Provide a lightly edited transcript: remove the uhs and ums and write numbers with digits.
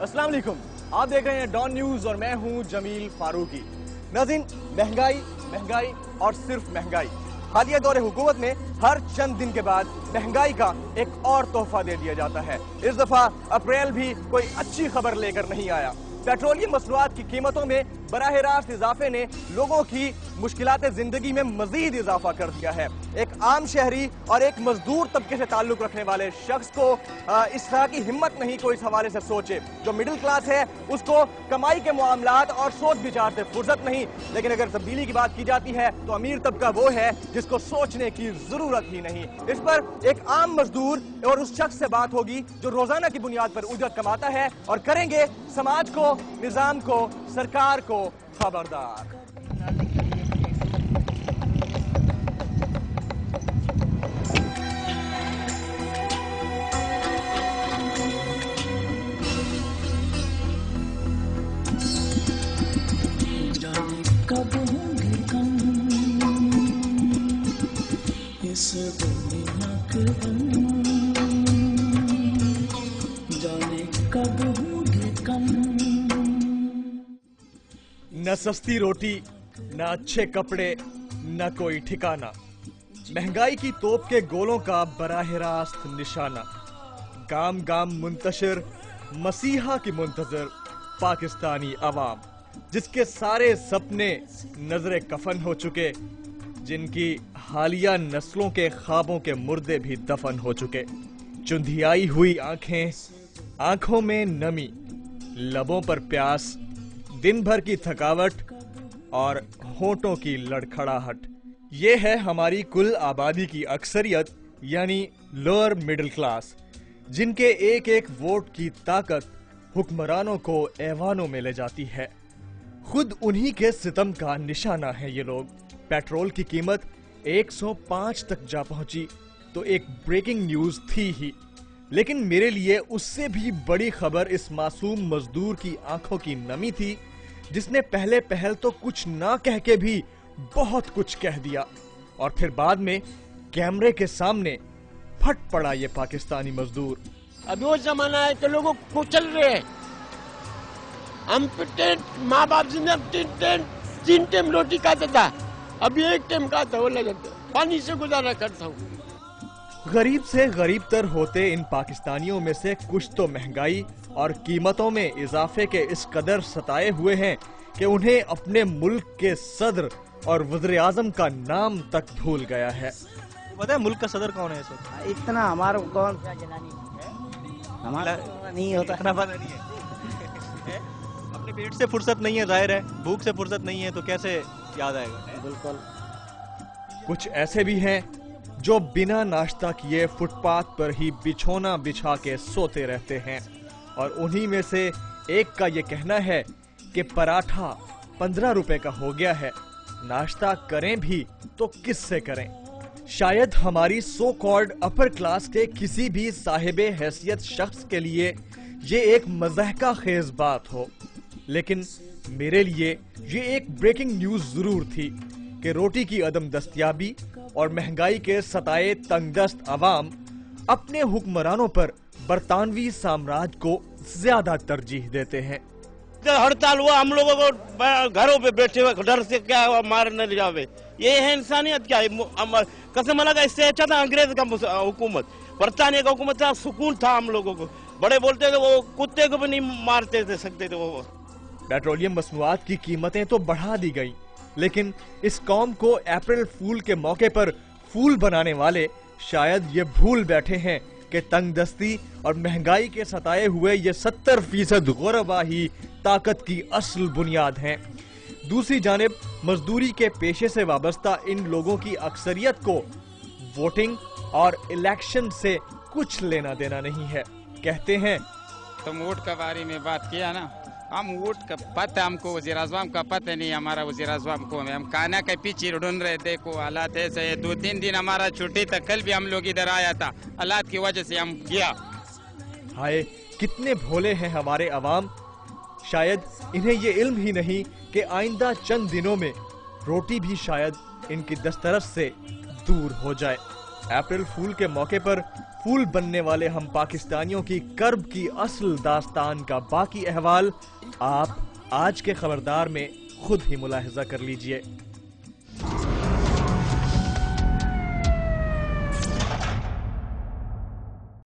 अस्सलाम वालेकुम, आप देख रहे हैं डॉन न्यूज और मैं हूं जमील फारूकी। नाज़रीन, महंगाई और सिर्फ महंगाई। हालिया दौरे हुकूमत में हर चंद दिन के बाद महंगाई का एक और तोहफा दे दिया जाता है। इस दफा अप्रैल भी कोई अच्छी खबर लेकर नहीं आया। पेट्रोलियम मसनूआत की कीमतों में बराह रास्त इजाफे ने लोगों की मुश्किलात जिंदगी में मजीद इजाफा कर दिया है। एक आम शहरी और एक मजदूर तबके से ताल्लुक रखने वाले शख्स को इस तरह की हिम्मत नहीं कोई इस हवाले से सोचे। जो मिडिल क्लास है उसको कमाई के मामलात और सोच विचार से फुर्सत नहीं, लेकिन अगर तब्दीली की बात की जाती है तो अमीर तबका वो है जिसको सोचने की जरूरत ही नहीं। इस पर एक आम मजदूर और उस शख्स से बात होगी जो रोजाना की बुनियाद पर उजरत कमाता है, और करेंगे समाज को, निजाम को, सरकार को खबरदार। कब होंगे कम इस दुनिया के गम, जाने कब होंगे कम। न सस्ती रोटी, न अच्छे कपड़े, न कोई ठिकाना। महंगाई की तोप के गोलों का बराह रास्त निशाना। गाम गाम मुंतशिर मसीहा की मुंतजर पाकिस्तानी अवाम, जिसके सारे सपने नजरे कफन हो चुके, जिनकी हालिया नस्लों के ख्वाबों के मुर्दे भी दफन हो चुके। चुंधियाई हुई आंखें, आंखों में नमी, लबों पर प्यास, दिन भर की थकावट और होठों की लड़खड़ाहट। ये है हमारी कुल आबादी की अक्सरियत, यानी लोअर मिडिल क्लास, जिनके एक एक वोट की ताकत हुक्मरानों को ऐवानों में ले जाती है। खुद उन्हीं के सितम का निशाना है ये लोग। पेट्रोल की कीमत 105 तक जा पहुंची तो एक ब्रेकिंग न्यूज थी ही, लेकिन मेरे लिए उससे भी बड़ी खबर इस मासूम मजदूर की आंखों की नमी थी, जिसने पहले पहल तो कुछ ना कह के भी बहुत कुछ कह दिया, और फिर बाद में कैमरे के सामने फट पड़ा ये पाकिस्तानी मजदूर। अभी वो जमाना है तो लोगों को चल रहे हैं। हम माँ बाप जिंदगी तीन टाइम रोटी खाता था, अभी एक टाइम खाता, वो लगता पानी से गुजारा करता हूँ। गरीब से गरीब तर होते इन पाकिस्तानियों में से कुछ तो महंगाई और कीमतों में इजाफे के इस कदर सताए हुए हैं कि उन्हें अपने मुल्क के सदर और वज़ीर आज़म का नाम तक भूल गया है। पता है मुल्क का सदर कौन है? सर इतना हमारा कौन हमारा नहीं होता, पता नहीं है। अपने पेट से फुर्सत नहीं है, जाहिर है भूख से फुर्सत नहीं है, तो कैसे याद आएगा? बिल्कुल। कुछ ऐसे भी हैं जो बिना नाश्ता किए फुटपाथ पर ही बिछौना बिछा के सोते रहते हैं, और उन्हीं में से एक का ये कहना है कि पराठा 15 रुपए का हो गया है, नाश्ता करें भी तो किससे करें। शायद हमारी सो कॉल्ड अपर क्लास के किसी भी साहिबे हैसियत शख्स के लिए ये एक मज़हका खेज बात हो, लेकिन मेरे लिए ये एक ब्रेकिंग न्यूज जरूर थी कि रोटी की अदम दस्तयाबी और महंगाई के सताए तंगदस्त अवाम अपने हुक्मरानों पर बरतानवी साम्राज्य को ज्यादा तरजीह देते हैं। हड़ताल हुआ, हम लोगों को घरों पे बैठे हुए डर से क्या हुआ, मार न जावे। ये है इंसानियत क्या है? कसम लगा, इससे अच्छा था अंग्रेज का हुकूमत, बरतानिया का हुकूमत था, सुकून था हम लोगों को। बड़े बोलते थे वो कुत्ते को भी नहीं मारते थे सकते थे वो। पेट्रोलियम मसनूआत की कीमतें तो बढ़ा दी गई, लेकिन इस कौम को अप्रैल फूल के मौके पर फूल बनाने वाले शायद ये भूल बैठे हैं कि तंगदस्ती और महंगाई के सताए हुए ये 70% गुरबा ही ताकत की असल बुनियाद हैं। दूसरी जानिब मजदूरी के पेशे से वाबस्ता इन लोगों की अक्सरियत को वोटिंग और इलेक्शन से कुछ लेना देना नहीं है। कहते हैं तुम वोट के बारे में बात किया ना, हम वोट का पता, हमको वज़ीर आज़म का पता नहीं, हमारा वज़ीर आज़म को हम खाना के पीछे ढूंढ रहे। देखो हालात ऐसे है, 2-3 दिन हमारा छुट्टी था, कल भी हम लोग इधर आया था, हालात की वजह से हम गया। हाय कितने भोले हैं हमारे अवाम। शायद इन्हें ये इल्म ही नहीं कि आइंदा चंद दिनों में रोटी भी शायद इनकी दस्तरस से दूर हो जाए। اپریل فول کے موقع پر پھول بننے والے ہم پاکستانیوں کی کرب کی اصل داستان کا باقی احوال آپ آج کے خبردار میں خود ہی ملاحظہ کر لیجئے۔